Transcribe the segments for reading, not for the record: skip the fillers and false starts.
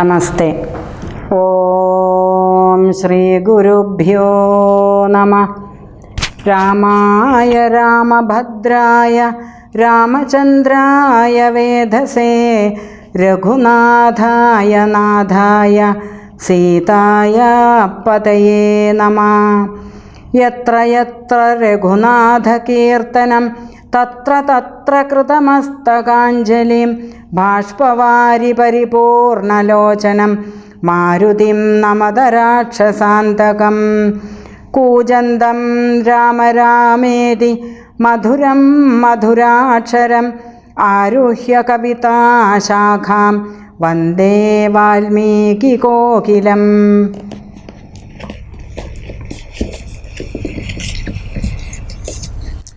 നമസ്തേ. ഓം ശ്രീ ഗുരുഭ്യോ നമഃ. രാമായ രാമഭദ്രായ രാമചന്ദ്രായ വേധസേ രഘുനാഥായ നാഥായ സീതായ പതയേ നമഃ. യത്ര യത്ര രഘുനാഥകീർത്തനം തത്ര തത്ര കൃതമസ്തകാഞ്ജലിം ബാഷ്പവാരി പരിപൂർണലോചനം മാരുതിം നമത രാക്ഷസാന്തകം. കൂജന്തം രാമ രാമേതി മധുരം മധുരാക്ഷരം ആരുഹ്യ കവിതാശാഖാം വന്ദേ വാൽമീകികോകിലം.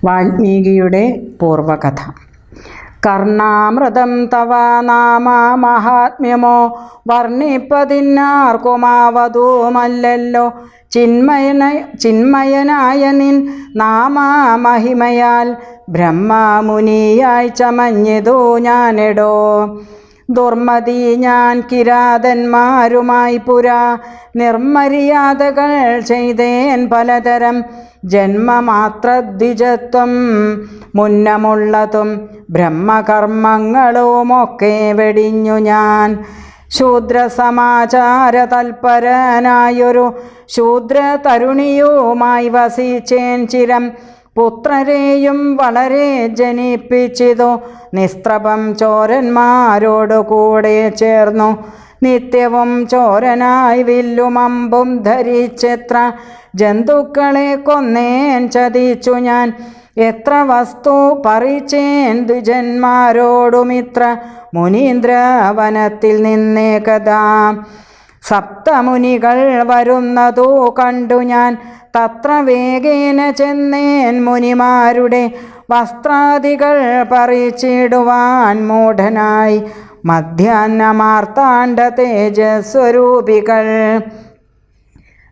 വാൽമീകിയുടെ പൂർവകഥ. കർണാമൃതം തവ നാമ മഹാത്മ്യമോ വർണ്ണിപ്പതിന്നാർക്കുമാവതുമല്ലല്ലോ. ചിന്മയനായ നിൻ നാമ മഹിമയാൽ ബ്രഹ്മമുനിയായി ചമഞ്ഞിതു ഞാനെടോ. ദുർമതി ഞാൻ കിരാതന്മാരുമായി പുരാ നിർമര്യാദകൾ ചെയ്തേൻ പലതരം. ജന്മമാത്രദ്വിജത്വം മുന്നമുള്ളതും ബ്രഹ്മകർമ്മങ്ങളുമൊക്കെ വെടിഞ്ഞു ഞാൻ. ശൂദ്രസമാചാര തൽപരനായൊരു ശൂദ്ര തരുണിയുമായി വസിച്ചേൻ ചിരം. പുത്രരെയും വളരെ ജനിപ്പിച്ചിതു നിസ്ത്രപം ചോരന്മാരോടു കൂടെ ചേർന്നു. നിത്യവും ചോരനായി വില്ലുമമ്പും ധരിച്ചെത്ര ജന്തുക്കളെ കൊന്നേൻ ചതിച്ചു ഞാൻ. എത്ര വസ്തു പറിച്ചേൻ ദ്വിജന്മാരോടുമിത്ര മുനീന്ദ്രവനത്തിൽ നിന്നേകഥാ. സപ്തമുനികൾ വരുന്നതു കണ്ടു ഞാൻ. തത്ര വേഗേന ചെന്നേൻ മുനിമാരുടെ വസ്ത്രാദികൾ പറിച്ചിടുവാൻ മൂഢനായി. മധ്യാഹ്നമാർത്താണ്ഡ തേജസ്വരൂപികൾ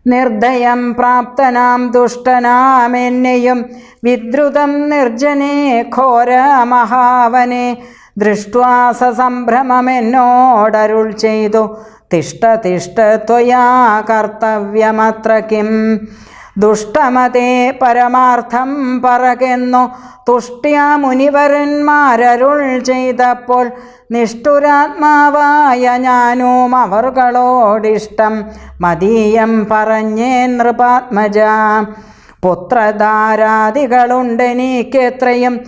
നിർദ്ദയം പ്രാപ്തനാം ദുഷ്ടനാമെന്നെയും വിദ്രുതം നിർജ്ജനെ ഘോര മഹാവനെ ദൃഷ്ട്വാ സസംഭ്രമമെന്നോടരുൾ ചെയ്തു. തിഷ്ഠ തിഷ്ഠ ത്വയാ കർത്തവ്യമത്ര കിം. ദുഷ്ടമതേ പരമാർത്ഥം പറകെന്നു തുഷ്ട്യാ മുനിവരന്മാരരുൾ ചെയ്തപ്പോൾ നിഷ്ഠുരാത്മാവായ ഞാനും അവർകളോടിഷ്ടം മതീയം പറഞ്ഞേ നൃപാത്മജ. പുത്രധാരാദികളുണ്ടെനിക്കെത്രയും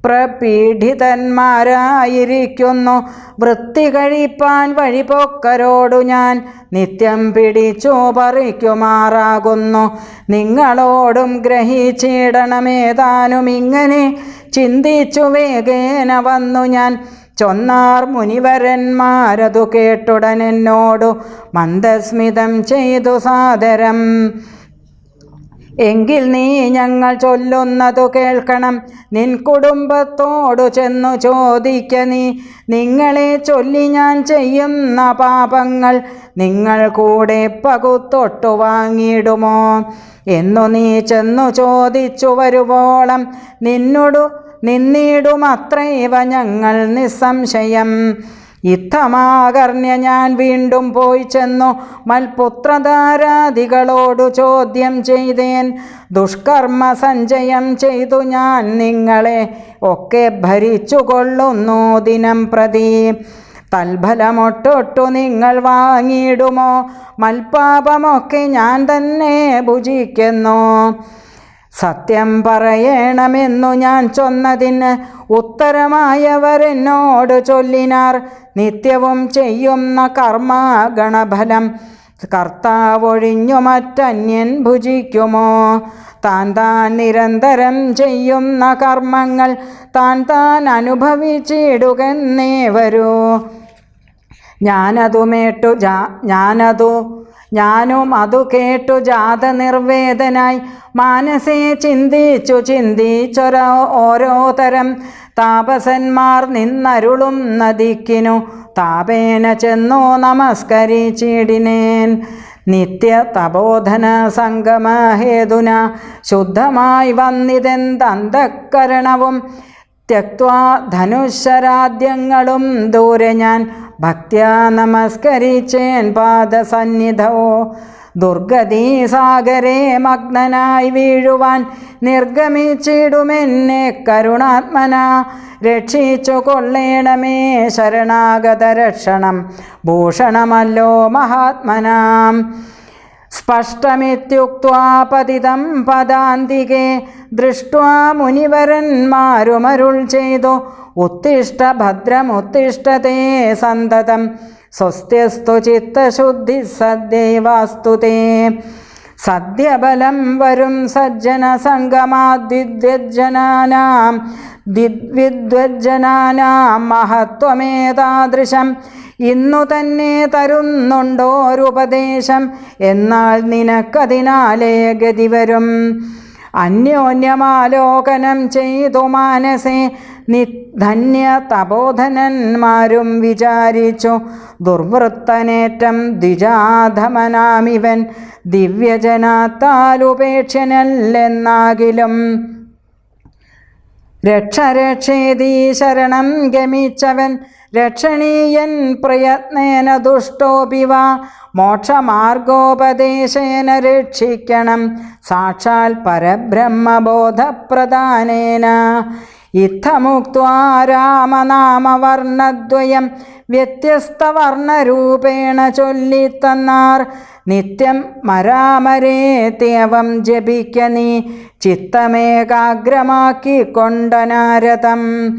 പ്രപീഡിതന്മാരായിരിക്കുന്നു. വൃത്തി കഴിപ്പാൻ വഴിപോക്കരോടു ഞാൻ നിത്യം പിടിച്ചു പറിക്കുമാറാകുന്നു. നിങ്ങളോടും ഗ്രഹിച്ചിടണമേതാനും ഇങ്ങനെ ചിന്തിച്ചു വേഗേന വന്നു ഞാൻ. ചൊന്നാർ മുനിവരന്മാരതു കേട്ടുടനെന്നോടു മന്ദസ്മിതം ചെയ്തു സാദരം. എങ്കിൽ നീ ഞങ്ങൾ ചൊല്ലുന്നതു കേൾക്കണം. നിൻ കുടുംബത്തോടു ചെന്നു ചോദിക്ക നീ. നിങ്ങളെ ചൊല്ലി ഞാൻ ചെയ്യുന്ന പാപങ്ങൾ നിങ്ങൾ കൂടെ പകുത്തൊട്ടു വാങ്ങിയിടുമോ എന്നു നീ ചെന്നു ചോദിച്ചു വരുവോളം നിന്നിടുമത്രൈവ ഞങ്ങൾ നിസ്സംശയം. ഇത്തമാകർണ്യ ഞാൻ വീണ്ടും പോയി ചെന്നു മൽപുത്രധാരാദികളോടു ചോദ്യം ചെയ്തേൻ. ദുഷ്കർമ്മ സഞ്ചയം ചെയ്തു ഞാൻ നിങ്ങളെ ഒക്കെ ഭരിച്ചു കൊള്ളുന്നു ദിനം പ്രതി. തൽഫലമൊട്ടൊട്ടു നിങ്ങൾ വാങ്ങിയിടുമോ? മൽപാപമൊക്കെ ഞാൻ തന്നെ ഭുജിക്കുന്നു. സത്യം പറയണമെന്നു ഞാൻ ചൊന്നതിന് ഉത്തരമായവരെന്നോട് ചൊല്ലിനാർ. നിത്യവും ചെയ്യുന്ന കർമ്മ ഗണഫലം കർത്താവൊഴിഞ്ഞു മറ്റന്യൻ ഭുജിക്കുമോ? താൻ നിരന്തരം ചെയ്യുന്ന കർമ്മങ്ങൾ താൻ അനുഭവിച്ചിടുകന്നേ വരൂ. ഞാനും അതു കേട്ടു ജാത നിർവേദനായി മാനസേ ചിന്തിച്ചൊര ഓരോ തരം താപസന്മാർ നിന്നരുളും നദിക്കിനു താപേന ചെന്നു നമസ്കരിച്ചിടിനേൻ. നിത്യ തപോധന സംഗമഹേതുന ശുദ്ധമായി വന്നിതെന്തന്തഃകരണവും ത്യക്വാ ധനുശരാദ്യങ്ങളും ദൂരെ ഞാൻ ഭക്ത്യാ നമസ്കരിച്ചേൻ പാദസന്നിധോ. ദുർഗതി സാഗരേ മഗ്നനായി വീഴുവാൻ നിർഗമിച്ചിടുമെന്നെ കരുണാത്മന. രക്ഷിച്ചു കൊള്ളേണമേ ശരണാഗത രക്ഷണം ഭൂഷണമല്ലോ മഹാത്മനാം. സ്പഷ്ടമിത്യുക്ത്വാ പതിതം പദാന്തികേ ദൃഷ്ട്വാ മുനിവരന്മാരുമരുൾ ചെയ്തു. ഉത്തിഷ്ഠ ഭദ്രമുത്തിഷ്ഠതേ സന്തതം സ്വസ്ത്യസ്തു ചിത്തശുദ്ധി സദ്യൈവാസ്തു തേ. സദ്യബലം വരും സജ്ജന സംഗമാദ്വിദ്വജ്ജനാനാം മഹത്വമേതാദൃശം. ഇന്നു തന്നെ തരുന്നുണ്ടോരുപദേശം എന്നാൽ നിനക്കതിനാലേ ഗതി വരും. അന്യോന്യമാലോകനം ചെയ്തു മാനസേ ധന്യ തപോധനന്മാരും വിചാരിച്ചു. ദുർവൃത്തനേറ്റം ദ്വിജാധമനാമിവൻ ദിവ്യജനാത്താലുപേക്ഷനല്ലെന്നാകിലും. രക്ഷരക്ഷേതി ശരണം ഗമിച്ചവൻ രക്ഷണീയൻ പ്രയത്നേന ദുഷ്ടോപിവ. മോക്ഷമാർഗോപദേശേന രക്ഷിക്കണം സാക്ഷാൽ പരബ്രഹ്മബോധപ്രദാനേന. ഇത്തമുക്ത്വാ രാമനാമവർണ്ണദ്വയം വ്യത്യസ്തവർണ്ണരൂപേണ ചൊല്ലിത്തന്നാർ. നിത്യം മരാമരേത്യവം ജപിക്ക നീ ചിത്തമേകാഗ്രമാക്കിക്കൊണ്ടനാരതം.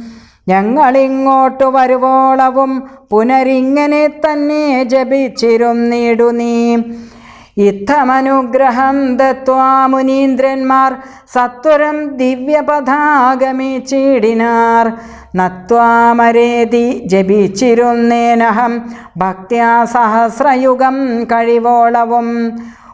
ഞങ്ങളിങ്ങോട്ടു വരുവോളവും പുനരിങ്ങനെ തന്നെ ജപിച്ചിരുന്നിടു നീ. ഇത്തമനുഗ്രഹം ദത്വാ മുനീന്ദ്രന്മാർ സത്വരം ദിവ്യപഥാഗമിച്ചിടിനാർ. നത്വാമരേതി ജപിച്ചിരുന്നേനഹം ഭക്ത്യാ സഹസ്രയുഗം കഴിവോളവും.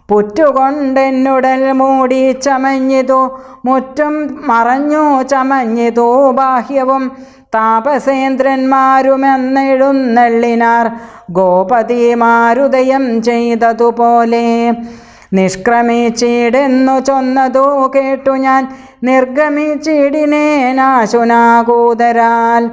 പുറ്റുകൊണ്ടെന്നുടൽ മൂടി ചമഞ്ഞിതു മുറ്റും മറഞ്ഞു ചമഞ്ഞിതു ബാഹ്യവും. താപസേന്ദ്രന്മാരുമെന്നെഴുന്നള്ളിനാർ ഗോപതിമാരുദയം ചെയ്തതുപോലെ. നിഷ്ക്രമിച്ചിടെന്നു ചൊന്നതു കേട്ടു ഞാൻ നിർഗമിച്ചിടിനേനാശുനാകൂതരാൽ.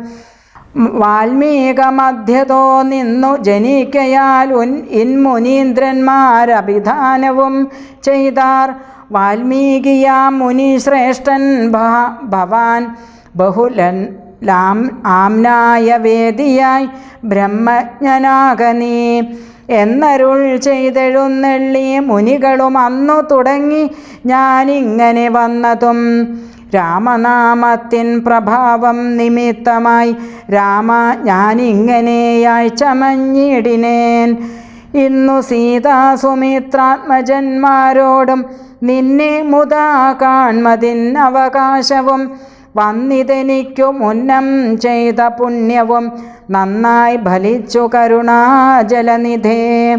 വാൽമീകമധ്യതോ നിന്നു ജനിക്കയാൽ ഇൻമുനീന്ദ്രന്മാരഭിധാനവും ചെയ്താർ. വാൽമീകിയാം മുനിശ്രേഷ്ഠൻ ഭവാൻ ബഹുലൻ ആംനായ വേദിയായി ബ്രഹ്മജ്ഞനാകനീ എന്നരുൾ ചെയ്തെഴുന്നള്ളി. മുനികളും അന്നു തുടങ്ങി ഞാനിങ്ങനെ വന്നതും. രാമനാമത്തിൻ പ്രഭാവം നിമിത്തമായി രാമ ഞാനിങ്ങനെയായി ചമഞ്ഞിടിനേൻ. ഇന്നു സീതാസുമിത്രാത്മജന്മാരോടും നിന്നെ മുതാ കാൺമതിൻ അവകാശവും. വന്നിതെനിക്കു മുന്നം ചെയ്ത പുണ്യവും നന്നായി ഫലിച്ചു കരുണാജലനിധേ.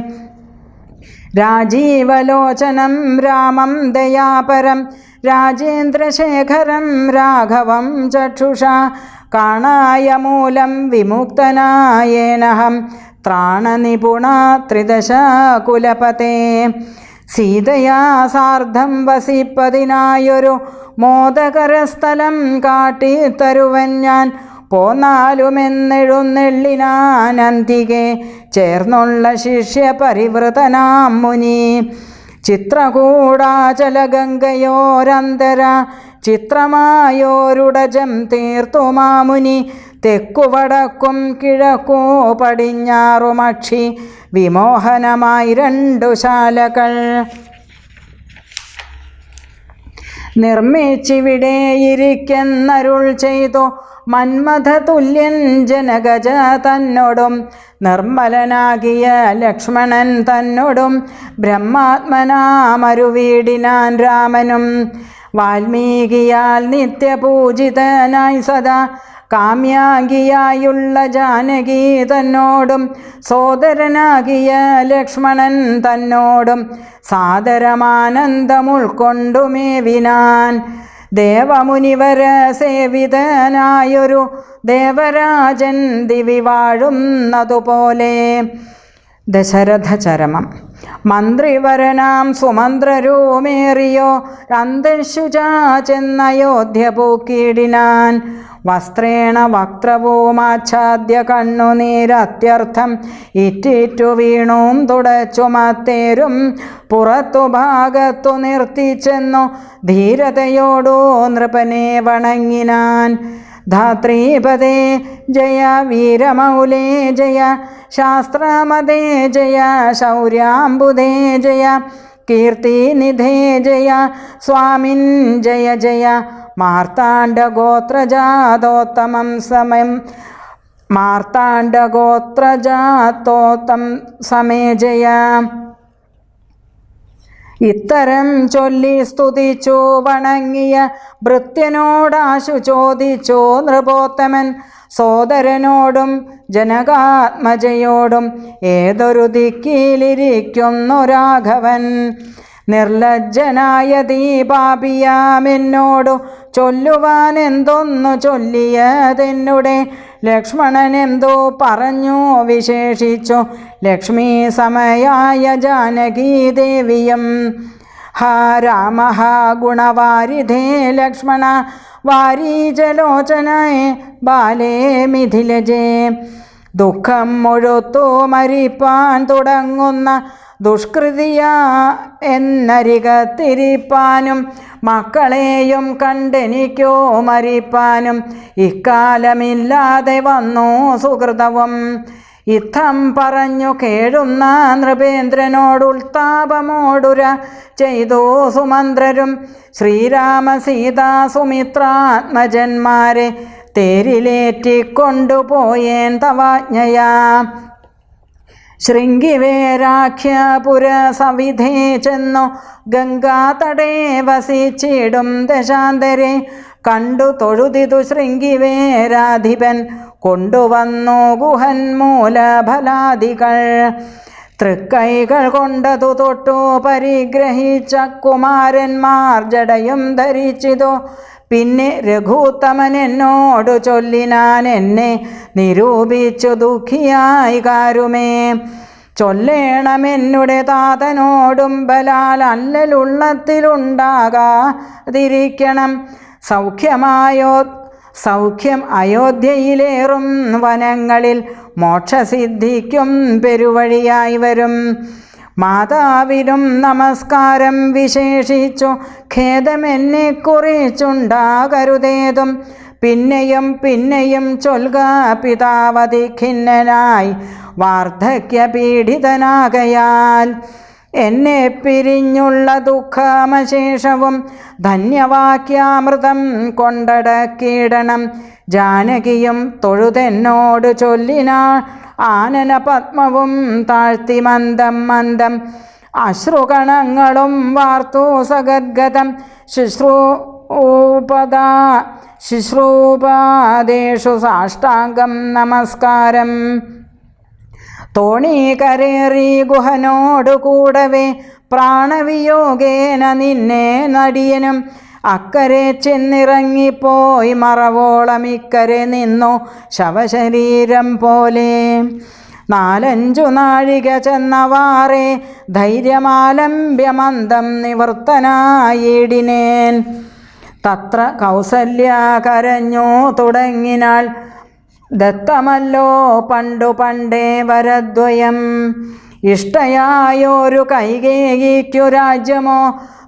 രാജീവലോചനം രാമം ദയാപരം രാജേന്ദ്രശേഖരം രാഘവം ചക്ഷുഷാ. കാണായ മൂലം വിമുക്തനായേനഹം ത്രാണനിപുണ ത്രിദശകുലപതേ. സീതയാ സാർദ്ധം വസിപ്പതിനായൊരു മോദകരസ്ഥലം കാട്ടിത്തരുവൻ ഞാൻ. പോന്നാലുമെന്നെഴുന്നെള്ളിനാനന്തികെ ചേർന്നുള്ള ശിഷ്യപരിവൃതനാം മുനി. ചിത്രകൂടാചലഗംഗയോരന്തര ചിത്രമായോരുടജം തീർത്തുമാമുനി. തെക്കുവടക്കും കിഴക്കോ പടിഞ്ഞാറുമക്ഷി വിമോഹനമായി രണ്ടു ശാലകൾ നിർമ്മിച്ചിവിടെയിരിക്കെന്നരുൾ ചെയ്തു. മന്മഥതുല്യൻ ജനഗജ തന്നോടും നിർമ്മലനാകിയ ലക്ഷ്മണൻ തന്നോടും ബ്രഹ്മാത്മനാമരുവീടിനാൻ രാമനും. വാൽമീകിയാൽ നിത്യപൂജിതനായി സദാ കാമ്യാംഗിയായുള്ള ജാനകി തന്നോടും സോദരനാകിയ ലക്ഷ്മണൻ തന്നോടും സാദരമാനന്ദമുൾക്കൊണ്ടുമേവിനാൻ. ദേവമുനിവര സേവിതനായൊരു ദേവരാജൻ ദിവി വാഴുന്നതുപോലെ. ദശരഥ ചരമം. മന്ത്രിവരനാം സുമന്ത്രരൂമേറിയോ അന്തശുചാ ചെന്നയോധ്യ പൂക്കിയിടിനാൻ. വസ്ത്രേണ വക്ത്രവുമാച്ഛാദ്യ കണ്ണുനീരത്യർത്ഥം ഇറ്റിറ്റു വീണും തുടച്ചുമത്തേരും പുറത്തു ഭാഗത്തു നിർത്തിച്ചെന്നു ധീരതയോടു നൃപനെ വണങ്ങിനാൻ. ധാത്രീപദേ ജയ വീരമൗലേ ജയ ശാസ്ത്രമതേ ജയ ശൗര്യാംബുധേ ജയ കീർത്തിനിധേ ജയ സ്വാമിൻ ജയ ജയ മാർത്താണ്ഡഗോത്രജാതോത്തമം സമയം മാർത്താണ്ഡഗോത്രജാതോത്തം സമേ ജയ. ഇത്തരം ചൊല്ലി സ്തുതിച്ചു വണങ്ങിയ ഭൃത്യനോടാശു ചോദിച്ചു നൃപോത്തമൻ സോദരനോടും ജനകാത്മജയോടും ഏതൊരു ദിക്കിലിരിക്കുന്നു രാഘവൻ. നിർലജ്ജനായ ദീപാപിയാമെന്നോടു ചൊല്ലുവാൻ എന്തൊന്നു ചൊല്ലിയതെന്നുടെ ലക്ഷ്മണനെന്തോ പറഞ്ഞു വിശേഷിച്ചു ലക്ഷ്മീ സമയായ ജാനകീദേവിയും. ഹാ രാമ ഹാ ഗുണവാരിധേ ലക്ഷ്മണ വാരീജലോചനേ ബാലേ മിഥിലജേ. ദുഃഖം മുഴുത്തു മരിപ്പാൻ തുടങ്ങുന്ന ദുഷ്കൃതിയ എന്നരികത്തിരിപ്പാനും മക്കളെയും കണ്ടെനിക്കോ മരിപ്പാനും ഇക്കാലമില്ലാതെ വന്നു സുഹൃതവും. ഇത്തം പറഞ്ഞു കേഴുന്ന നൃപേന്ദ്രനോടുൾത്താപമോടുര ചെയ്തു സുമന്ത്രരും ശ്രീരാമ സീതാ സുമിത്രാത്മജന്മാരെ തേരിലേറ്റിക്കൊണ്ടുപോയേൻ തവാജ്ഞയാ. ശൃംഗിവേരാഖ്യപുര സവിധേ ചെന്നു ഗംഗാതടേ വസിച്ചിടും ദശാന്തരെ കണ്ടു തൊഴുതിതു ശൃംഗിവേരാധിപൻ കൊണ്ടുവന്നു ഗുഹന്മൂലഫലാദികൾ. തൃക്കൈകൾ കൊണ്ടതു തൊട്ടു പരിഗ്രഹിച്ച കുമാരന്മാർ ജടയും ധരിച്ചിതു. പിന്നെ രഘുത്തമൻ എന്നോടു ചൊല്ലിനാൻ എന്നെ നിരൂപിച്ചു ദുഃഖിയായി കാരുമേ. ചൊല്ലേണമെന്നുടെ താതനോടും ബലാൽ അല്ലലുള്ളത്തിലുണ്ടാകാതിരിക്കണം. സൗഖ്യം അയോധ്യയിലേറും വനങ്ങളിൽ മോക്ഷസിദ്ധിക്കും പെരുവഴിയായി വരും. മാതാവിനും നമസ്കാരം വിശേഷിച്ചു ഖേദമെന്നെ കുറിച്ചുണ്ടാകരുതേതും. പിന്നെയും പിന്നെയും ചൊൽക പിതാവതി ഖിന്നനായി വാർദ്ധക്യപീഡിതനാകയാൽ. എന്നെ പിരിഞ്ഞുള്ള ദുഃഖമശേഷവും ധന്യവാക്യാമൃതം കൊണ്ടടക്കിയിടണം. ജാനകിയും തൊഴുതെന്നോട് ചൊല്ലിനാൾ ആനന പത്മവും താഴ്ത്തി മന്ദം മന്ദം അശ്രുകണങ്ങളും വാർത്തു സഗദ്ഗതം ശുശ്രൂപാദേഷു സാഷ്ടാംഗം നമസ്കാരം. തോണീകരേറി ഗുഹനോടു കൂടവേ പ്രാണവിയോഗേന നിന്നെ നടിയനും അക്കരെ ചെന്നിറങ്ങിപ്പോയി മറവോളം ഇക്കരെ നിന്നു ശവശരീരം പോലെ. 4-5 നാഴിക ചെന്നവാറേ ധൈര്യമാലംബ്യമന്ദം നിവൃത്തനായിടിനേൻ. തത്ര കൗസല്യ കരഞ്ഞു തുടങ്ങിനാൾ. ദത്തമല്ലോ പണ്ടു പണ്ടേ വരദ്വയം. ഇഷ്ടയായൊരു കൈകേയിക്കു രാജ്യമോ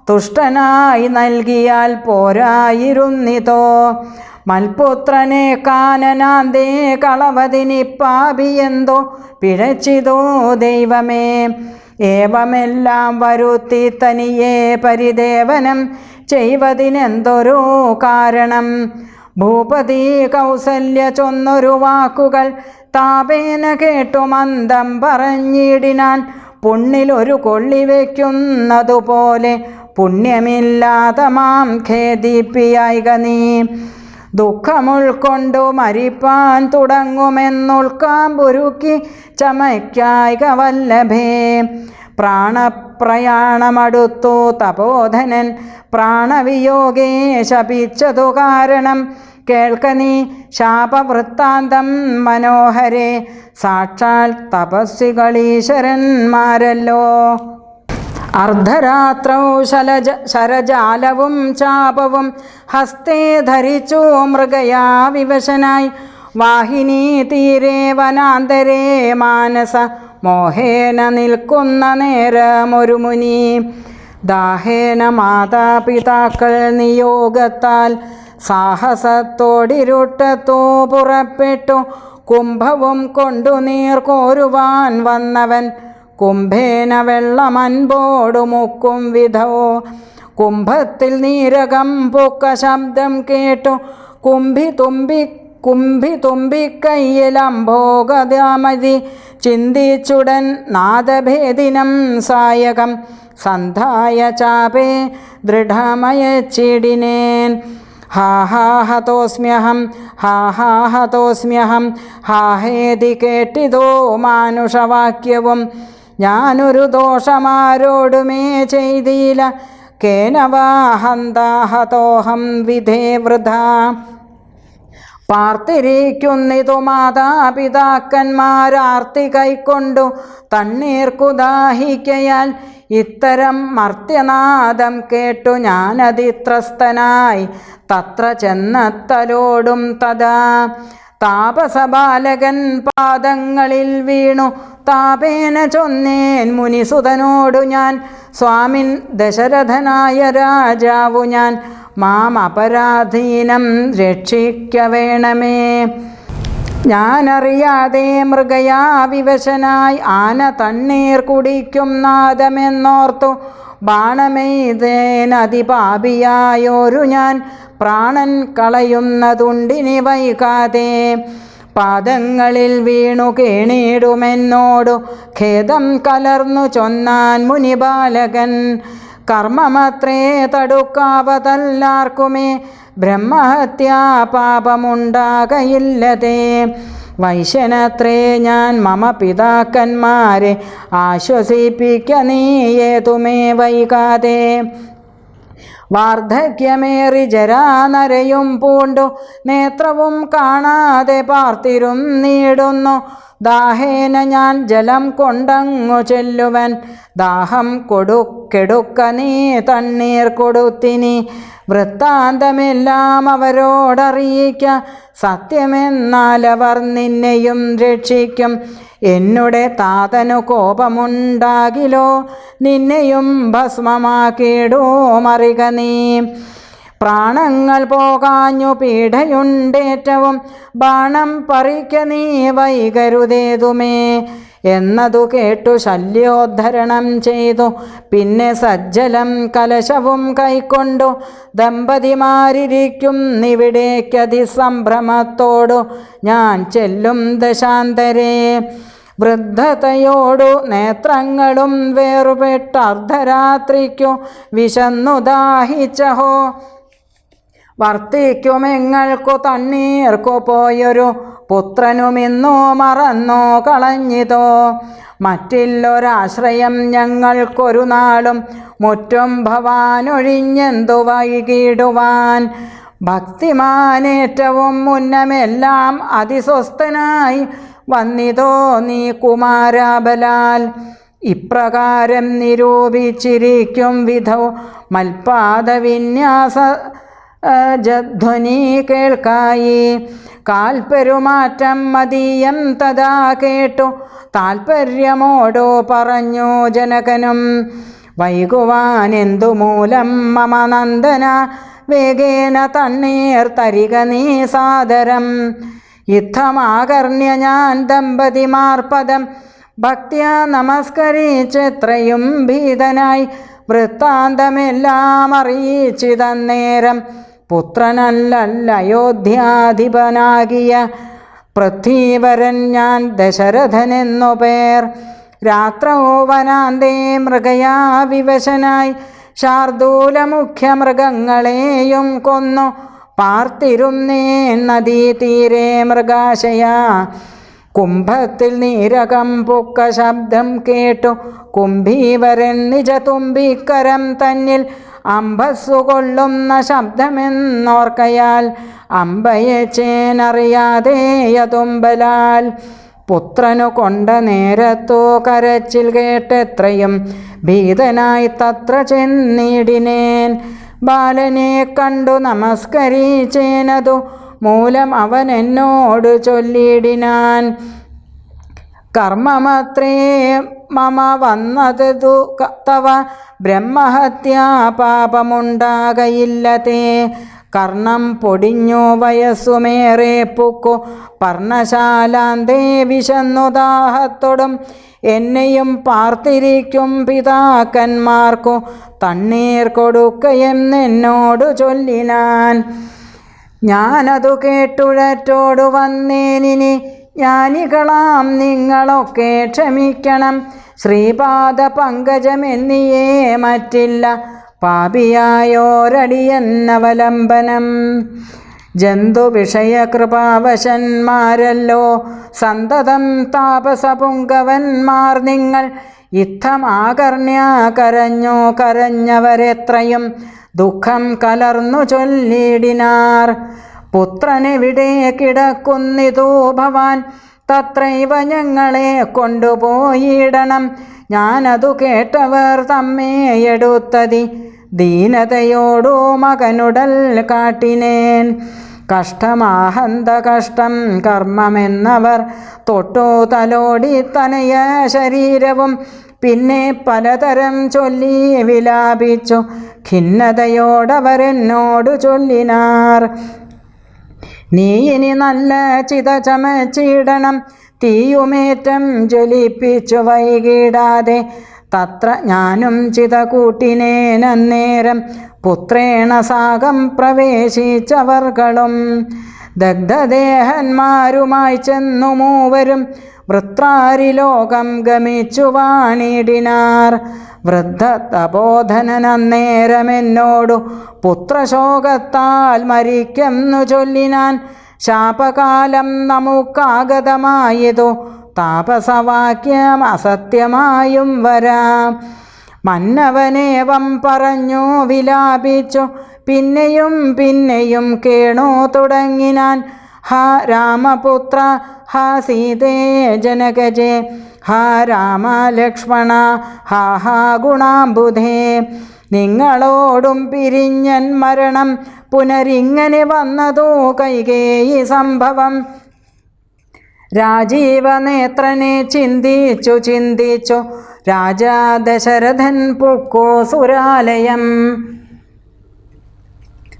തുഷ്ടനായി നൽകിയാൽ പോരായിരുന്നിതോ. മൽപുത്രനെ കാനനാന്തേ കളവതിനിപ്പാപിയെന്തോ പിഴച്ചിതോ ദൈവമേ. ഏവമെല്ലാം വരുത്തി തനിയെ പരിദേവനം ചെയ്വതിനെന്തൊരു കാരണം. ഭൂപതി കൗസല്യ ചൊന്നൊരു വാക്കുകൾ താപേന കേട്ടു മന്ദം പറഞ്ഞിടിനാൻ. പുണ്ണിലൊരു കൊള്ളി വയ്ക്കുന്നതുപോലെ പുണ്യമില്ലാതെ മാം ഖേദിപ്പിയായിക നീ. ദുഃഖമുൾക്കൊണ്ടു മരിപ്പാൻ തുടങ്ങുമെന്നുൾക്കാമ്പുരുക്കി ചമയ്ക്കായിക വല്ലഭേ. പ്രാണപ്രയാണമടുത്തു തപോധനൻ പ്രാണവിയോഗേ ശപിച്ചതു കാരണം കേൾക്ക നീ ശാപവൃത്താന്തം മനോഹരേ. സാക്ഷാൽ തപസ്വികളീശ്വരന്മാരല്ലോ. അർദ്ധരാത്രൗ ശരജാലവും ചാപവും ഹസ്തേ ധരിച്ചു മൃഗയാ വിവശനായി. വാഹിനീ തീരെ വനാന്തരേ മാനസ മോഹേന നിൽക്കുന്ന നേരമൊരു മുനി. ദാഹേന മാതാപിതാക്കൾ നിയോഗത്താൽ സാഹസത്തോടിരുട്ടത്തോ പുറപ്പെട്ടു. കുംഭവും കൊണ്ടു നീർ കോരുവാൻ വന്നവൻ കുംഭേന വെള്ളമൻപോടു മുക്കും വിധോ. കുംഭത്തിൽ നീരകം പൊക്ക ശബ്ദം കേട്ടു. കുംഭി തുമ്പിക്കൈയിലംഭോഗതാമതി ചിന്തിച്ചുടൻ നാദഭേദിനം സായകം സന്ധായ ചാപേ ദൃഢമയച്ചിടിനേൻ. ഹാഹാഹതോസ്മ്യഹം ഹാഹാഹതോസ്മ്യഹം ഹാഹേതി കേട്ടിതോ മാനുഷവാക്യവും. ഞാനൊരു ദോഷമാരോടുമേ ചെയ്തില്ല കേനവാഹന്താഹതോഹം വിധേ വൃഥാ. പാർത്തിരിക്കുന്നിതു മാതാപിതാക്കന്മാരാർത്തി കൈക്കൊണ്ടു തണ്ണീർക്കു ദാഹിക്കയാൽ. ഇത്തരം മർത്യനാദം കേട്ടു ഞാനതിത്രസ്തനായി തത്ര ചെന്നത്തലോടും തഥാ. താപസബാലകൻ പാദങ്ങളിൽ വീണു താപേന ചൊന്നേൻ മുനിസുതനോടു ഞാൻ. സ്വാമിൻ ദശരഥനായ രാജാവു ഞാൻ, മാം അപരാധീനം രക്ഷിക്ക വേണമേ. ഞാനറിയാതെ മൃഗയാ വിവശനായി ആന തണ്ണീർ കുടിക്കും നാദമെന്നോർത്തു. ബാണമെയ്തേനതിപാപിയായോരു ഞാൻ പ്രാണൻ കളയുന്നതുണ്ടിനി വൈകാതെ. പാദങ്ങളിൽ വീണു കേണിടുമെന്നോടു ഖേദം കലർന്നു ചൊന്നാൻ മുനിബാലകൻ. കർമ്മമത്രേ തടുക്കാവതല്ലാർക്കുമേ ബ്രഹ്മഹത്യാ പാപമുണ്ടാകയില്ലതേ. വൈശ്യനത്രേ ഞാൻ മമ പിതാക്കന്മാരെ ആശ്വസിപ്പിക്ക നീ ഏതുമേ വൈകാതെ. വാർദ്ധക്യമേറി ജരാനരയും പൂണ്ടു നേത്രവും കാണാതെ പാർത്തിരുന്നീടുന്നു. ദാഹേന ഞാൻ ജലം കൊണ്ടങ്ങു ചെല്ലുവൻ ദാഹം കെടുക്ക നീ തണ്ണീർ കൊടുത്തിനി. വൃത്താന്തമെല്ലാം അവരോടറിയിക്ക സത്യമെന്നാലവർ നിന്നെയും രക്ഷിക്കും. എന്നുടെ താതനു കോപമുണ്ടാകിലോ നിന്നെയും ഭസ്മമാക്കിയിടൂ മറിക നീ. പ്രാണങ്ങൾ പോകാഞ്ഞു പീഡയുണ്ടേറ്റവും ബാണം പറിക്ക നീ വൈകരുതേതുമേ എന്നതു കേട്ടു ശല്യോദ്ധരണം ചെയ്തു. പിന്നെ സജ്ജലം കലശവും കൈക്കൊണ്ടു ദമ്പതിമാരിരിക്കും നിവിടേക്കതിസംഭ്രമത്തോടു ഞാൻ ചെല്ലും ദശാന്തരേ. വൃദ്ധതയോടു നേത്രങ്ങളും വേറുപെട്ട അർദ്ധരാത്രിക്കു വിശന്നു ദാഹിച്ചഹോ. വർത്തിക്കുമെങ്ങൾക്കു തണ്ണീർക്കു പോയൊരു പുത്രനുമിന്നോ മറന്നോ കളഞ്ഞിതോ. മറ്റില്ലൊരാശ്രയം ഞങ്ങൾക്കൊരു നാളും മുറ്റും ഭവാനൊഴിഞ്ഞെന്തു വൈകിടുവാൻ. ഭക്തിമാനേറ്റവും മുന്നമെല്ലാം അതിസ്വസ്ഥനായി വന്നിതോ നീ കുമാരാബലാൽ. ഇപ്രകാരം നിരൂപിച്ചിരിക്കും വിധൗ മൽപാദവിന്യാസ ജധ്വനി കേൾക്കായി. കാൽപ്പെരുമാറ്റം മതീയം തഥാ കേട്ടു താൽപര്യമോടു പറഞ്ഞു ജനകനും. വൈകുവാനെന്തു മൂലം മമ നന്ദന വേഗേന തണ്ണീർ തരിക നീ സാദരം. യുദ്ധമാകർണ്യ ഞാൻ ദമ്പതിമാർപദം ഭക്ത്യാ നമസ്കരിച്ചെത്രയും ഭീതനായി. വൃത്താന്തമെല്ലാം അറിയിച്ചിതന്നേരം പുത്രനല്ലയോധ്യാധിപനാകിയ പൃഥ്വീവരൻ ഞാൻ ദശരഥനെന്നു പേർ. രാത്രോ വനാന്തേ മൃഗയാ വിവശനായി ശാർദൂലമുഖ്യമൃഗങ്ങളെയും കൊന്നു പാർത്തിരുന്നേ നദീതീരെ മൃഗാശയാ. കുംഭത്തിൽ നീരകം പൊക്ക ശബ്ദം കേട്ടു കുംഭീവരൻ നിജ തുമ്പിക്കരം തന്നിൽ അമ്പസ്സു കൊള്ളുന്ന ശബ്ദമെന്നോർക്കയാൽ അമ്പയച്ചേനറിയാതെയതുമ്പലാൽ പുത്രനു കൊണ്ട നേരത്തോ കരച്ചിൽ കേട്ടെത്രയും ഭീതനായി തത്ര ചെന്നിടിനേൻ. ബാലനെ കണ്ടു നമസ്കരിച്ചേനതു മൂലം അവൻ എന്നോട് ചൊല്ലിടിനാൻ, കർമ്മമത്രേ മമ വന്നതു തവ ബ്രഹ്മഹത്യാ പാപമുണ്ടാകയില്ലതേ. കർണം പൊടിഞ്ഞു വയസ്സുമേറെ പൂക്കു പർണശാലാന്തേ വിശന്നു ദാഹത്തോടും എന്നെയും പാർത്തിരിക്കും പിതാക്കന്മാർക്കു തണ്ണീർ കൊടുക്കയെന്നോടു ചൊല്ലിനാൻ. ഞാനതു കേട്ടുഴറ്റോടു വന്നേനിനി ജ്ഞാനികളാം നിങ്ങളൊക്കെ ക്ഷമിക്കണം. ശ്രീപാദ പങ്കജമെന്നിയേ മറ്റില്ല പാപിയായോരടിയെന്നവലംബനം. ജന്തുവിഷയകൃപാവശന്മാരല്ലോ സന്തതം താപസപുങ്കവന്മാർ നിങ്ങൾ. ഇത്തമാകർണ്യ കരഞ്ഞു കരഞ്ഞവരെത്രയും ദുഃഖം കലർന്നു ചൊല്ലിടിനാർ. പുത്രനെവിടെ കിടക്കുന്നിതു ഭവാൻ, തത്രൈവ ഞങ്ങളെ കൊണ്ടുപോയിടണം. ഞാനതു കേട്ടവർ തമ്മേ എടുത്തതി ദീനതയോടു മകനുടൽ കാട്ടിനേൻ. കഷ്ടമാഹന്ത കഷ്ടം കർമ്മമെന്നവർ തൊട്ടു തലോടി തനയ ശരീരവും പിന്നെ പലതരം ചൊല്ലി വിലാപിച്ചു ഖിന്നതയോടവരെന്നോടു ചൊല്ലിനാർ. നീ ഇനി നല്ല ചിത ചമച്ചിടണം, തീയുമേറ്റം ജ്വലിപ്പിച്ചു വൈകിടാതെ. തത്ര ഞാനും ചിത കൂട്ടിനേനന്നേരം പുത്രേണ സാകം പ്രവേശിച്ചവർകളും. ദഗ്ധദേഹന്മാരുമായി ചെന്നു മൂവരും വൃത്രാരിലോകം ഗമിച്ചു വാണിടിനാർ. വൃദ്ധ തപോധനന്നേരമെന്നോടു പുത്രശോകത്താൽ മരിക്കെന്നു ചൊല്ലിനാൻ. ശാപകാലം നമുക്കാഗതമായതു താപസവാക്യം അസത്യമായും വരാം. മന്നവനേവം പറഞ്ഞു വിലാപിച്ചു പിന്നെയും പിന്നെയും കേണു തുടങ്ങിനാൻ. ഹാ രാമപുത്ര, ഹാ സീതേ ജനകജേ, ഹാ രാമ ലക്ഷ്മണ, ഹാ ഹാ ഗുണാംബുധേ. നിങ്ങളോടും പിരിഞ്ഞൻ മരണം പുനരിങ്ങനെ വന്നതോ കൈകേയി സംഭവം. രാജീവനേത്രനെ ചിന്തിച്ചു ചിന്തിച്ചു രാജാ ദശരഥൻ പുക്കോ സുരാലയം.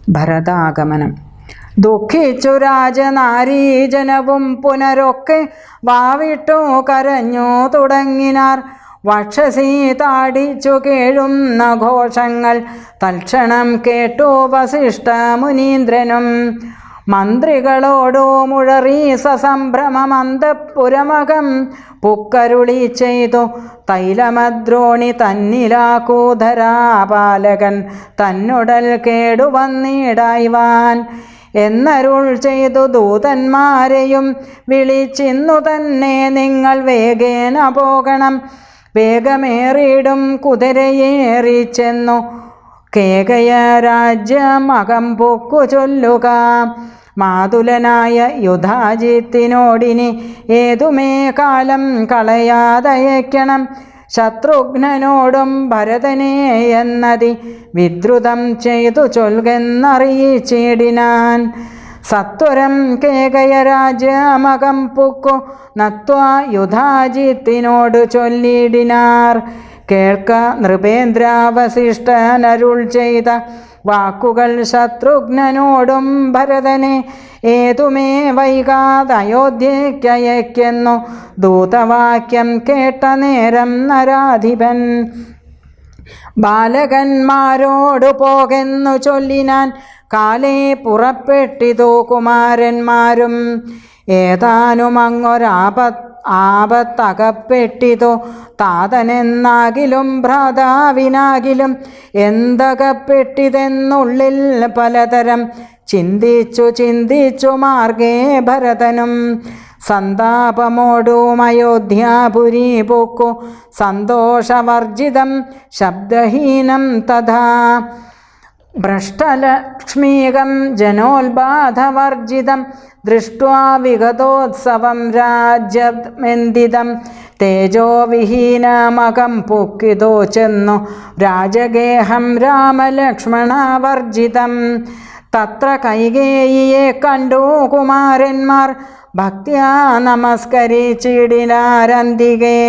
ഭരതാഗമനം. ദുഃഖിച്ചു രാജനാരീജനവും പുനരൊക്കെ വാവിട്ടു കരഞ്ഞു തുടങ്ങിനാർ. വക്ഷസി താടിച്ചു കേഴുന്ന ഘോഷങ്ങൾ തൽക്ഷണം കേട്ടു വസിഷ്ഠ മുനീന്ദ്രനും. മന്ത്രികളോടു മുഴറി സസംഭ്രമമന്തപുരമകം പുക്കരുളി ചെയ്തു തൈലമദ്രോണി തന്നിലാകൂധരാപാലകൻ തന്നുടൽ കേടുവന്നിടായ്വാൻ എന്നരുൾ ചെയ്തു ദൂതന്മാരെയും വിളിച്ചിന്നു തന്നെ നിങ്ങൾ വേഗേന പോകണം. വേഗമേറിയിടും കുതിരയേറിച്ചെന്നു കേകയ രാജ്യം അകം പൊക്കു ചൊല്ലുക. മാതുലനായ യുധാജിത്തിനോടിനി ഏതുമേ കാലം കളയാതയക്കണം. ശത്രുഘ്നനോടും ഭരതനെ എന്നതി വിദ്രുതം ചെയ്തു ചൊൽകെന്നറിയിച്ചിടിനാൻ. സത്വരം കേകയ രാജ്യമകം പുക്കു നത്വാ യുധാജിത്തിനോട് ചൊല്ലിടിനാർ. കേൾക്ക നൃപേന്ദ്ര, വസിഷ്ഠനരുൾ ചെയ്ത വാക്കുകൾ ശത്രുഘ്നനോടും ഭരതനെ ഏതുമേ വൈകാതയോധ്യയ്ക്കയക്കുന്നു ദൂതവാക്യം കേട്ട നേരം നരാധിപൻ. ബാലകന്മാരോടു പോകെന്നു ചൊല്ലിനാൻ. കാലേ പുറപ്പെട്ടിതു കുമാരന്മാരും. ഏതാനും ആപത്തകപ്പെട്ടിതു താതനെന്നാകിലും ഭ്രാതാവിനാകിലും എന്തകപ്പെട്ടിതെന്നുള്ളിൽ പലതരം ചിന്തിച്ചു ചിന്തിച്ചു മാർഗേ ഭരതനും. സന്താപമോടും അയോധ്യാപുരി പൊക്കു സന്തോഷവർജിതം ശബ്ദഹീനം തഥാ. ഭ്രഷ്ടലക്ഷ്മീകം ജനോത്ബാധവർജിതം ദൃഷ്ട്വാ വിഗതോത്സവം രാജ്യമെന്തിതം തേജോവിഹീനമകം പൊക്കിതോ ചെന്നു രാജഗേഹം രാമലക്ഷ്മണവർജിതം. തത്ര കൈകേയിയെ കണ്ടു കുമാരന്മാർ ഭക്ത്യാ നമസ്കരിച്ചിടിനാരന്തികേ.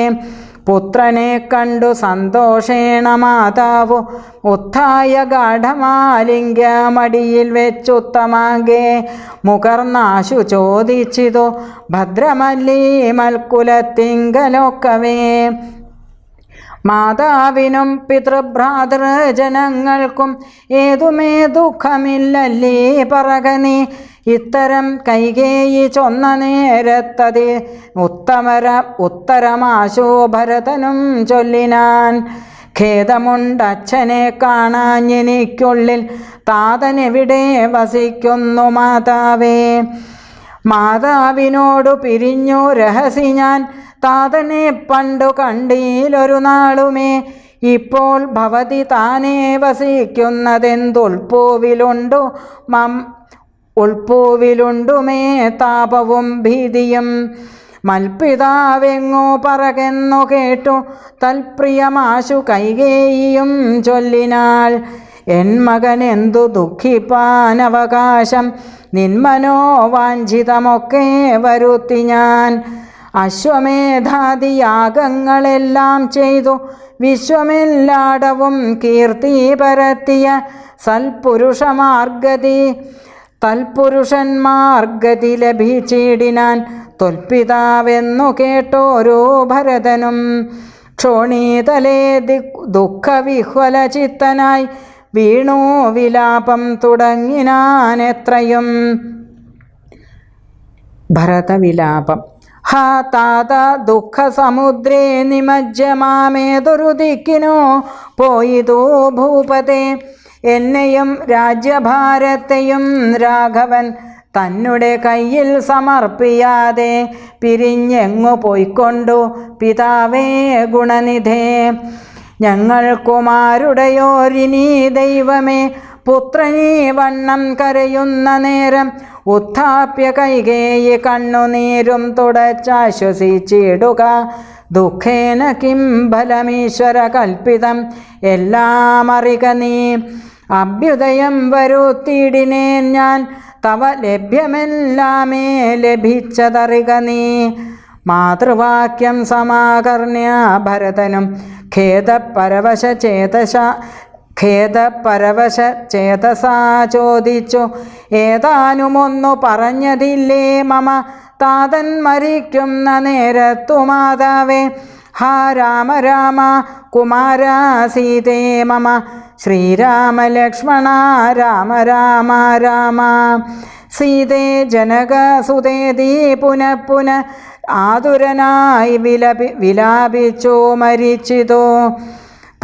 പുത്രനെ കണ്ടു സന്തോഷേണ മാതാവു ഉത്ഥായ ഗാഠമാലിംഗ്യ മടിയിൽ വെച്ചുത്തമാകെ മുകർന്നാശു ചോദിച്ചിതു ഭദ്രമല്ലീ മൽക്കുലത്തിങ്കലൊക്കവേ. മാതാവിനും പിതൃഭ്രാതൃജനങ്ങൾക്കും ഏതുമേ ദുഃഖമില്ലല്ലേ പറകനീ. ഇത്തരം കൈകേയി ചൊന്ന നേരത്തതി ഉത്തരമാശു ഭരതനും ചൊല്ലിനാൻ. ഖേദമുണ്ടച്ഛനെ കാണാഞ്ഞെനിക്കുള്ളിൽ താതനെവിടെ വസിക്കുന്നു മാതാവേ. മാതാവിനോടു പിരിഞ്ഞു രഹസി ഞാൻ താതനെ പണ്ടു കണ്ടീലൊരു നാളുമേ. ഇപ്പോൾ ഭവതി താനേ വസിക്കുന്നതെന്തുൾപ്പൂവിലുണ്ടു ഉൾപ്പൂവിലുണ്ടുമേ താപവും ഭീതിയും. മൽപിതാവെങ്ങോ പറകെന്നു കേട്ടു തൽപ്രിയമാശു കൈകേയിയും ചൊല്ലിനാൾ. എൻ മകനെന്തു ദുഃഖിപ്പാനവകാശം നിന്മനോവാഞ്ചിതമൊക്കെ വരുത്തി ഞാൻ. അശ്വമേധാദിയാഗങ്ങളെല്ലാം ചെയ്തു വിശ്വമെല്ലാടവും കീർത്തി പരത്തിയ തൽപുരുഷന്മാർഗതി ലഭിച്ചിടിനാൻ തൊൽപിതാവെന്നു കേട്ടോരോ ഭരതനും. ക്ഷോണീതലേ ദുഃഖവിഹ്വല ചിത്തനായി വീണു വിലാപം തുടങ്ങിനാൻ എത്രയും. ഭരതവിലാപം. ഹാ താത ദുഃഖസമുദ്രേ നിമജ്ജമാമേതൊരു ദിക്കിനോ പോയിതോ ഭൂപതേ. എന്നെയും രാജ്യഭാരത്തെയും രാഘവൻ തന്നുടെ കയ്യിൽ സമർപ്പിയാതെ പിരിഞ്ഞെങ്ങു പോയിക്കൊണ്ടു പിതാവേ ഗുണനിധേ. ഞങ്ങൾക്കുമാരുടെയോരിനീ ദൈവമേ പുത്രനീ വണ്ണം കരയുന്ന നേരം ഉത്ഥാപ്യ കൈകേയി കണ്ണുനീരും തുടച്ചാശ്വസിച്ചിടുക. ദുഃഖേന കിം ഫലമീശ്വര കൽപ്പിതം എല്ലാം അറിക നീ. അഭ്യുദയം വരുത്തിയിടിനേൻ ഞാൻ തവ ലഭ്യമെല്ലാമേ ലഭിച്ചതറിക നീ. മാതൃവാക്യം സമാകർണ്യ ഭരതനും ഖേദപരവശചേതസാ ചോദിച്ചു ഏതാനുമൊന്നു പറഞ്ഞതില്ലേ മമ താതൻ മരിക്കുന്ന നേരത്തു മാതാവേ. ഹാ രാമ രാമ കുമാര സീതേ മമ ശ്രീരാമ ലക്ഷ്മണ രാമ രാമ രാമ. സീതേ ജനകസുതേതി പുനഃ ആതുരനായി വിലാപിച്ചു മരിച്ചിതോ.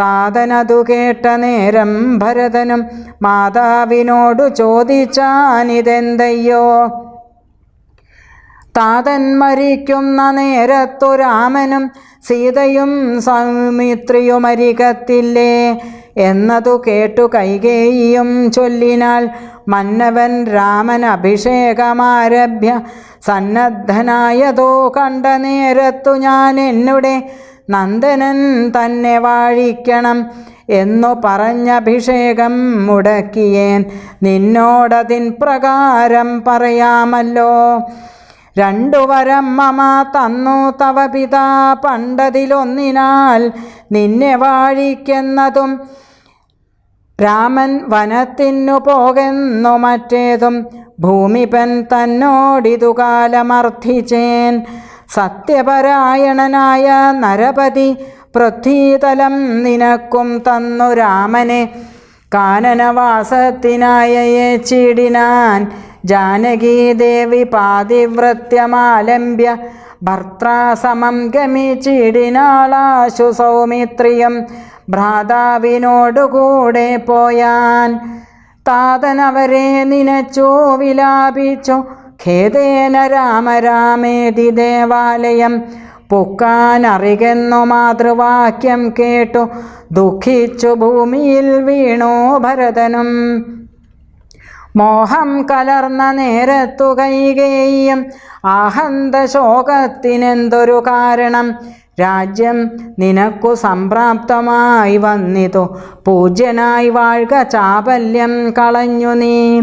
താതനതു കേട്ട നേരം ഭരതനും മാതാവിനോടു ചോദിച്ചാനിതെന്തയ്യോ. താതൻ മരിക്കുന്ന നേരത്തു രാമനും സീതയും സൗമിത്രിയുമരികത്തില്ലേ എന്നതു കേട്ടു കൈകേയിയും ചൊല്ലിനാൾ. മന്നവൻ രാമൻ അഭിഷേകമാരഭ്യ സന്നദ്ധനായതോ കണ്ട നേരത്തു ഞാൻ എന്നുടെ നന്ദനൻ തന്നെ വാഴിക്കണം എന്നു പറഞ്ഞഭിഷേകം മുടക്കിയേൻ. നിന്നോടതിൻ പ്രകാരം പറയാമല്ലോ. 2 വരം മമ തന്നു തവ പിതാ പണ്ടതിലൊന്നിനാൽ നിന്നെ വാഴിക്കുന്നതും രാമൻ വനത്തിനു പോകെന്നു മറ്റേതും ഭൂമിപൻ തന്നോടിതു കാലമർത്ഥിച്ചേൻ. സത്യപരായണനായ നരപതി പൃഥ്വീതലം നിനക്കും തന്നു രാമനെ കാനനവാസത്തിനായച്ചിടിനാൻ. ജാനകീദേവി പാതിവ്രത്യമാലംബ്യ ഭർത്താസമം ഗമിച്ചിടിനാളാശു സൗമിത്രിയം ഭ്രാതാവിനോടുകൂടെ പോയാൻ. താതനവരെ നിനച്ചു വിലാപിച്ചു ഖേദേന രാമ രാമേതി ദേവാലയം പൊക്കാനറികെന്നു മാതൃവാക്യം കേട്ടു ദുഃഖിച്ചു ഭൂമിയിൽ വീണു ഭരതനും. മോഹം കലർന്ന നേരത്തു കൈകേയിയും ആഹന്ത ശോകത്തിനെന്തൊരു കാരണം? രാജ്യം നിനക്കു സംപ്രാപ്തമായി വന്നിതു, പൂജ്യനായി വാഴ്ക, ചാപല്യം കളഞ്ഞു നീ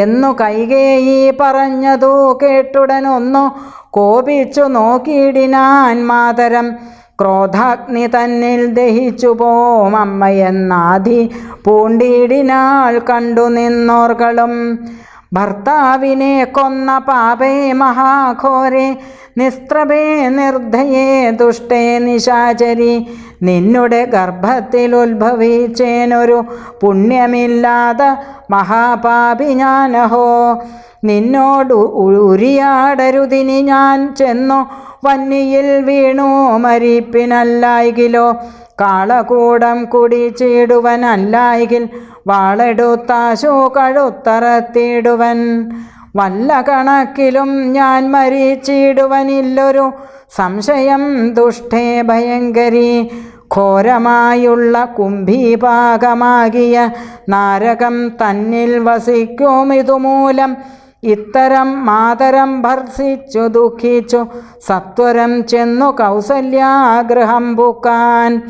എന്നു കൈകേയി പറഞ്ഞതു കേട്ടുടനൊന്നു കോപിച്ചു നോക്കിയിടിനാൻ മാതരം. ക്രോധാഗ്നി തന്നിൽ ദഹിച്ചു പോം അമ്മയെന്നാധി പൂണ്ടിയിടിനാൾ കണ്ടു നിന്നോർകളും. ഭർത്താവിനെ കൊന്ന പാപേ മഹാഘോരെ, നിസ്ത്രഭേ നിർദ്ധയേ ദുഷ്ടേ നിശാചരി, നിന്നുടെ ഗർഭത്തിൽ ഉത്ഭവിച്ചേനൊരു പുണ്യമില്ലാത മഹാപാപി ഞാനഹോ. നിന്നോട് ഉരിയാടരുതിനി ഞാൻ ചെന്നു വന്നിയിൽ വീണു മരിപ്പിനല്ലായികിലോ. കാളകൂടം കുടിച്ചിടുവനല്ലായികിൽ വാളെടുത്താശു കഴുത്തറത്തിടുവൻ. വല്ല കണക്കിലും ഞാൻ മരിച്ചിടുവനില്ലൊരു സംശയം ദുഷ്ടേ ഭയങ്കരി. ഘോരമായുള്ള കുംഭീപാകമാകിയ നാരകം തന്നിൽ വസിക്കുമിതുമൂലം. ഇത്തരം മാതരം ഭർസിച്ചു ദുഃഖിച്ചു സത്വരം ചെന്നു കൗസല്യാഗൃഹം പൂക്കാൻ.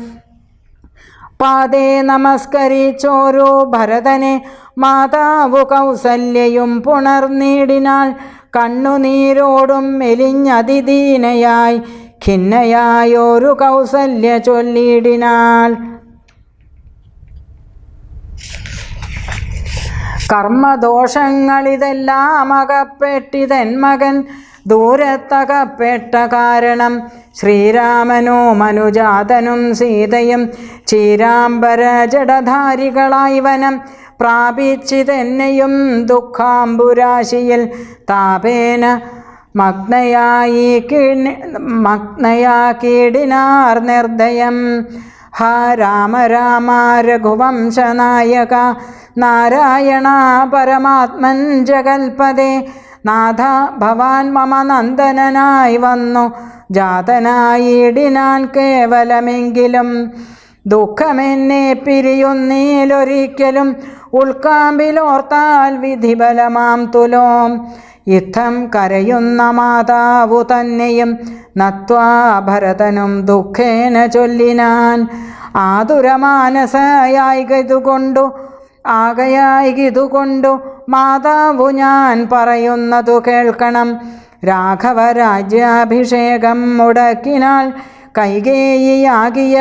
പാദേ നമസ്കരിച്ചോരു ഭരതനെ മാതാവു കൗസല്യയും പുണർന്നിടിനാൾ. കണ്ണുനീരോടും മെലിഞ്ഞതിദീനയായി ഖിന്നയായൊരു കൗസല്യ ചൊല്ലിയിടിനാൾ. കർമ്മദോഷങ്ങളിതെല്ലാം അകപ്പെട്ടിതൻ മകൻ ദൂരത്തകപ്പെട്ട കാരണം. ശ്രീരാമനോ മനുജാതനും സീതയും ചീരാംബര ജഡധാരികളായി വനം പ്രാപിച്ചിതെന്നെയും ദുഃഖാംബുരാശിയിൽ താപേന മഗ്നയാക്കിയിടിനാർ നിർദ്ദയം. ഹാ രാമ രാമ രഘുവംശനായക, നാരായണ പരമാത്മൻ ജഗൽപദേ, നാഥ ഭവാൻ മമ നന്ദനനായി വന്നു ജാതനായിടിനാൻ കേവലമെങ്കിലും. ദുഃഖമെന്നെ പിരിയുന്നീലൊരിക്കലും ഉൾക്കാമ്പിലോർത്താൽ വിധിബലമാം തുലോം. യുദ്ധം കരയുന്ന മാതാവു തന്നെയും നത്വാ ഭരതനും ദുഃഖേന ചൊല്ലിനാൻ. ആകയായിതുകൊണ്ടു മാതാവു ഞാൻ പറയുന്നതു കേൾക്കണം. രാഘവ രാജ്യാഭിഷേകം മുടക്കിനാൾ കൈകേയിയാകിയ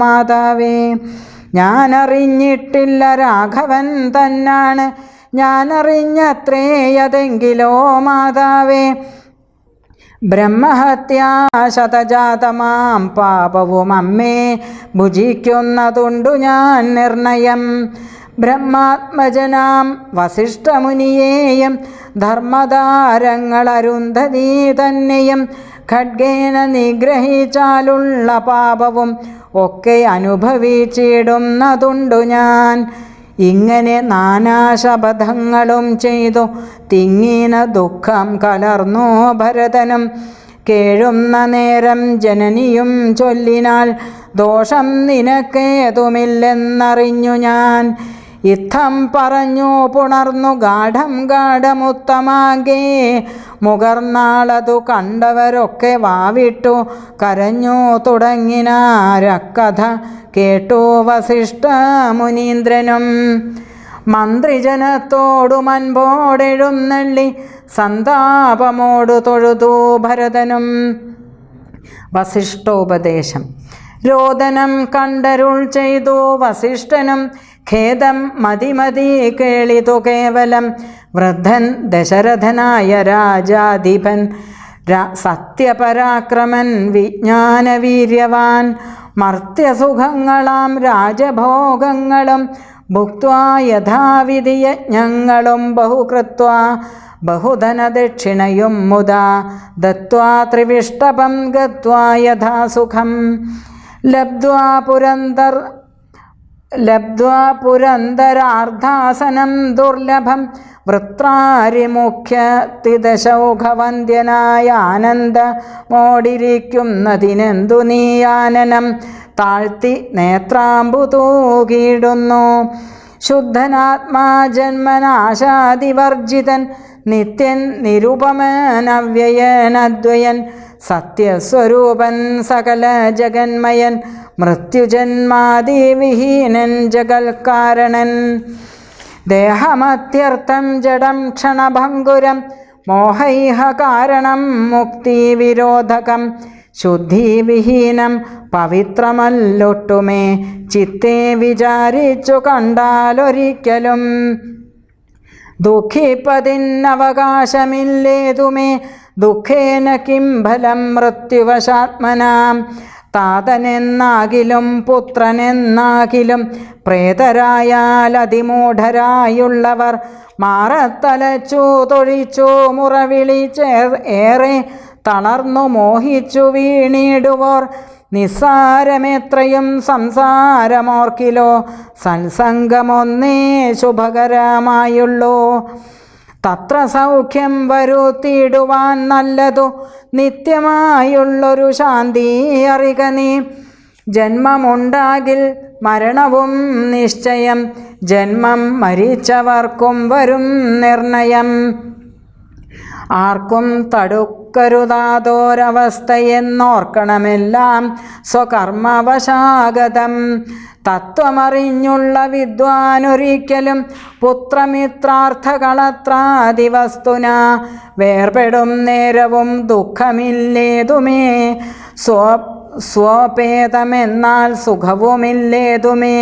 മാതാവേ. ഞാനറിഞ്ഞിട്ടില്ല രാഘവൻ തന്നാണ്, ഞാനറിഞ്ഞത്രേയതെങ്കിലോ മാതാവേ. ബ്രഹ്മഹത്യാ ശതജാതമാം പാപവും അമ്മേ ഭുജിക്കുന്നതുണ്ടു ഞാൻ നിർണയം. ബ്രഹ്മാത്മജനാം വസിഷ്ഠമുനിയേയും ധർമ്മധാരങ്ങളരുന്ധതീ തന്നെയും ഖഡ്ഗേന നിഗ്രഹിച്ചാലുള്ള പാപവും ഒക്കെ അനുഭവിച്ചിടുന്നതുണ്ടു ഞാൻ. ഇങ്ങനെ നാനാശപഥങ്ങളും ചെയ്തു തിങ്ങിന ദുഃഖം കലർന്നു ഭരതനും. കേഴുന്ന നേരം ജനനിയും ചൊല്ലിനാൾ, ദോഷം നിനക്കേതുമില്ലെന്നറിഞ്ഞു ഞാൻ. ഇത്തം പറഞ്ഞു പുണർന്നു ഗാഠമുത്തമാകെ മുകർന്നാളതു കണ്ടവരൊക്കെ വാവിട്ടു കരഞ്ഞു തുടങ്ങിനാരക്കഥ കേട്ടു വസിഷ്ഠ മുനീന്ദ്രനും. മന്ത്രിജനത്തോടു മൻപോടെഴുന്നള്ളി സന്താപമോടു തൊഴുതു ഭരതനും. വസിഷ്ഠോപദേശം. രോദനം കണ്ടരുൾ ചെയ്തു വസിഷ്ഠനും, ഖേദം മതി കേളിതു കേവലം. വൃദ്ധൻ ദശരഥനായ രാജാധിപൻ, സത്യപരാക്രമൻ വിജ്ഞാനവീര്യവാൻ, മർത്യസുഖങ്ങളാം രാജഭോഗങ്ങളും ഭുക്ത്വാ യഥാവിധി യജ്ഞങ്ങളും ബഹുകൃത്വാ ബഹുധനദക്ഷിണയും മുദാ ദത്വാ ത്രിവിഷ്ടപം ഗത്വാ യഥാസുഖം ലബ്ധ്വാ ലബ്ധ്വാ പുരന്തരാർദ്ധാസനം ദുർലഭം വൃത്രാരിമുഖ്യതിദശൗഘവന്ദ്യനായ ആനന്ദമോടിരിക്കുന്നതിനെന്തു നീയാനനം താഴ്ത്തി നേത്രാമ്പു തൂകിയിടുന്നു. ശുദ്ധനാത്മാ ജന്മനാശാദിവർജിതൻ നിത്യൻ നിരുപമനവ്യയനദ്വയൻ സത്യസ്വരൂപൻ സകല ജഗന്മയൻ മൃത്യുജന്മാദിവിഹീനൻ ജഗൽക്കാരണൻ. ദേഹമത്യർത്ഥം ജഡം ക്ഷണഭംഗുരം മോഹൈഹ കാരണം മുക്തിവിരോധകം ശുദ്ധിവിഹീനം പവിത്രമല്ലൊട്ടുമേ ചിത്തെ വിചാരിച്ചു കണ്ടാലൊരിക്കലും. ദുഃഖിപ്പതിന്നവകാശമില്ലേതുമേ ദുഃഖേന കിം ഫലം മൃത്യുവശാത്മനാം. താതനെന്നാകിലും പുത്രനെന്നാകിലും പ്രേതരായാൽ അതിമൂഢരായുള്ളവർ മാറത്തലച്ചു തൊഴിച്ചു മുറവിളിച്ചേറെ തളർന്നു മോഹിച്ചു വീണിടുവോർ നിസ്സാരമെത്രയും സംസാരമോർക്കിലോ സത്സംഗമൊന്നേ ശുഭകരമായുള്ളൂ. തത്ര സൗഖ്യം വരുത്തിയിടുവാൻ നല്ലതു നിത്യമായുള്ളൊരു ശാന്തി അറിക നീ. ജന്മമുണ്ടാകിൽ മരണവും നിശ്ചയം ജന്മം മരിച്ചവർക്കും വരും നിർണയം. ആർക്കും തടുക്കരുതാതോരവസ്ഥയെന്നോർക്കണമെല്ലാം സ്വകർമ്മവശാഗതം. തത്വമറിഞ്ഞുള്ള വിദ്വാനൊരിക്കലും പുത്രമിത്രാർത്ഥകളത്രാദിവസ്തുന വേർപെടും നേരവും ദുഃഖമില്ലേതുമേ. സ്വപേതമെന്നാൽ സുഖവുമില്ലേതുമേ.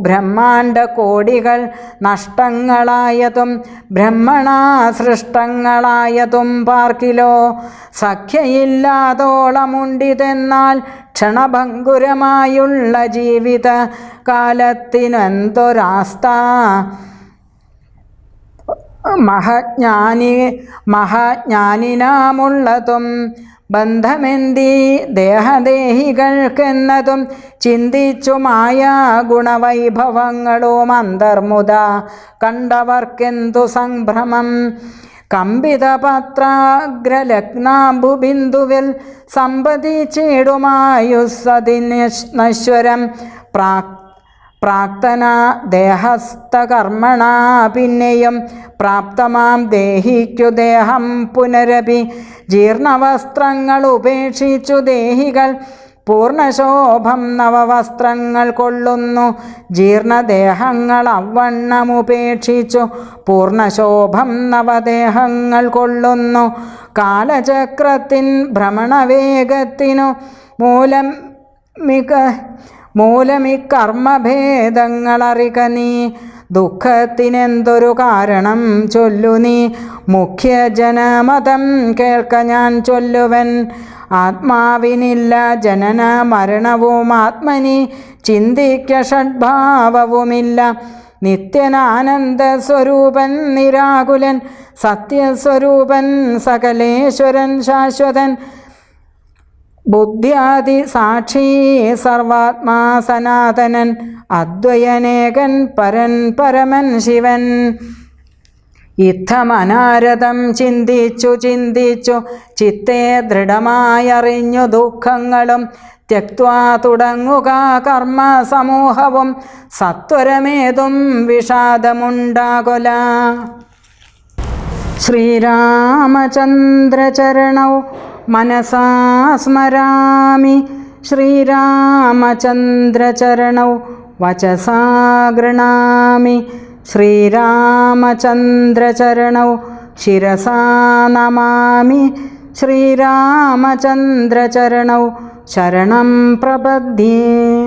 ബ്രഹ്മാണ്ഡ കോടികൾ നഷ്ടങ്ങളായതും ബ്രഹ്മണാ സൃഷ്ടങ്ങളായതും പാർക്കിലോ. സഖ്യയില്ലാതോളമുണ്ടിതെന്നാൽ ക്ഷണഭംഗുരമായുള്ള ജീവിത കാലത്തിനെന്തൊരാസ്ഥ. മഹാജ്ഞാനിനാമുള്ളതും ബന്ധമെന്തി ദേഹദേഹികൾക്കെന്നതും ചിന്തിച്ചു മായാ ഗുണവൈഭവങ്ങളും അന്തർമുദ കണ്ടവർക്കെന്തു സംഭ്രമം. കമ്പിതപത്രാഗ്രലഗ്നാംബുബിന്ദുവിൽ സമ്പതിച്ചിടുമായുസ്സതിനശ്വരം പ്രാക്തന ദേഹസ്ഥകർമ്മണ പിന്നെയും പ്രാപ്തമാം ദേഹിക്കു ദേഹം പുനരപി. ജീർണവസ്ത്രങ്ങൾ ഉപേക്ഷിച്ചു ദേഹികൾ പൂർണ്ണശോഭം നവവസ്ത്രങ്ങൾ കൊള്ളുന്നു. ജീർണദേഹങ്ങൾ അവണ്ണമുപേക്ഷിച്ചു പൂർണ്ണശോഭം നവദേഹങ്ങൾ കൊള്ളുന്നു. കാലചക്രത്തിൻ ഭ്രമണവേഗത്തിനു മൂലമിക്കർമ്മഭേദങ്ങളറിക നീ. ദുഃഖത്തിനെന്തൊരു കാരണം ചൊല്ലു നീ. മുഖ്യജനമതം കേൾക്ക ഞാൻ ചൊല്ലുവൻ. ആത്മാവിനില്ല ജനന മരണവും ആത്മനി ചിന്തിക്ക ഷഡ്ഭാവവുമില്ല. നിത്യനാനന്ദ സ്വരൂപൻ നിരാകുലൻ സത്യസ്വരൂപൻ സകലേശ്വരൻ ശാശ്വതൻ. ബുദ്ധ്യാദി സാക്ഷി സർവാത്മാ സനാതനൻ അദ്വയനേകൻ പരൻ പരമൻ ശിവൻ. ഇത്തമനാരതം ചിന്തിച്ചു ചിന്തിച്ചു ചിത്തെ ദൃഢമായറിഞ്ഞു ദുഃഖങ്ങളും ത്യക്വാ തുടങ്ങുക കർമ്മ സമൂഹവും സത്വരമേതും വിഷാദമുണ്ടാകൊല. ശ്രീരാമചന്ദ്രചരണൗ മനസാ സ്മരാമി. ശ്രീരാമചന്ദ്രചരണൗ വചസാ ഗൃണാമി. ശ്രീരാമചന്ദ്രചരണൗ ശിരസാ നമാമി. ശ്രീരാമചന്ദ്രചരണൗ ശരണം പ്രപദ്യേ.